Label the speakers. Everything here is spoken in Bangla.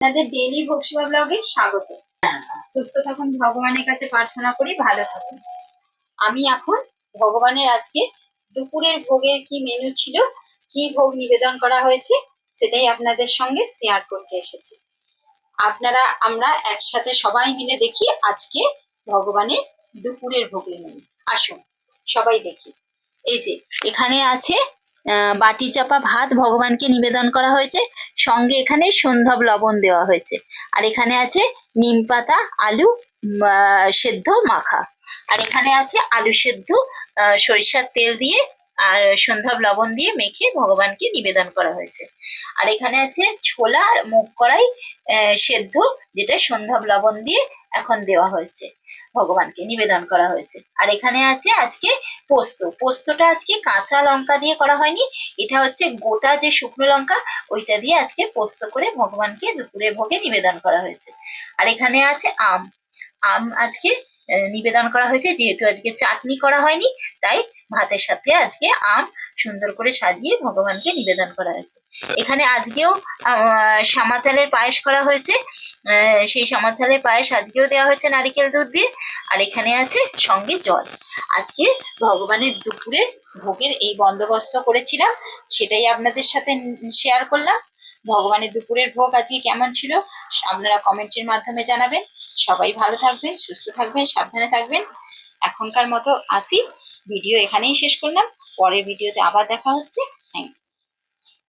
Speaker 1: আপনাদের ডেইলি ভোগসেবা ব্লগে স্বাগত। সুস্থ থাকুন, ভগবানের কাছে প্রার্থনা করি ভালো থাকুন। আমি এখন ভগবানের আজকে দুপুরের ভোগের কি মেনু ছিল, কি ভোগ নিবেদন করা হয়েছে সেটাই আপনাদের সঙ্গে শেয়ার করতে এসেছি। আমরা একসাথে সবাই মিলে দেখি আজকে ভগবানের দুপুরের ভোগের মেনু। আসুন সবাই দেখি। এই যে এখানে আছে বাটি চাপা ভাত ভগবানকে নিবেদন করা হয়েছে, সঙ্গে এখানে সন্ধ্যব লবণ দেওয়া হয়েছে। আর এখানে আছে নিম পাতা আলু সেদ্ধ মাখা। আর এখানে আছে আলু সেদ্ধ সরিষার তেল দিয়ে আর সন্ধ্যব লবণ দিয়ে মেখে ভগবানকে নিবেদন করা হয়েছে। আর এখানে আছে ছোলা আর মুগ কড়াই সেদ্ধ, যেটা সন্ধ্যব লবণ দিয়ে এখন দেওয়া হয়েছে, ভগবানকে নিবেদন করা হয়েছে। আর এখানে আছে আজকে পোস্তটা আজকে কাঁচা লঙ্কা দিয়ে করা হয়নি, এটা হচ্ছে গোটা যে শুকনো লঙ্কা ওইটা দিয়ে আজকে পোস্ত করে ভগবানকে দুপুরের ভোগে নিবেদন করা হয়েছে। আর এখানে আছে আম আজকে নিবেদন করা হয়েছে, যেহেতু আজকে চাটনি করা হয়নি তাই ভাতের সাথে আজকে আম সুন্দর করে সাজিয়ে ভগবানকে নিবেদন করা হয়েছে। এখানে আজকেও সামা চালের পায়েস করা হয়েছে, সেই সামা চালের পায়েস আজকেও দেওয়া হয়েছে নারিকেল দুধ দিয়ে। আর এখানে আছে সঙ্গে জল। আজকে ভগবানের দুপুরের ভোগের এই বন্দোবস্ত করেছিলাম, সেটাই আপনাদের সাথে শেয়ার করলাম। ভগবানের দুপুরের ভোগ আজকে কেমন ছিল আপনারা কমেন্টের মাধ্যমে জানাবেন। সবাই ভালো থাকবেন, সুস্থ থাকবেন, সাবধানে থাকবেন। এখনকার মতো আসি, ভিডিও এখানেই শেষ করলাম। পরের ভিডিওতে আবার দেখা হচ্ছে। Thank you.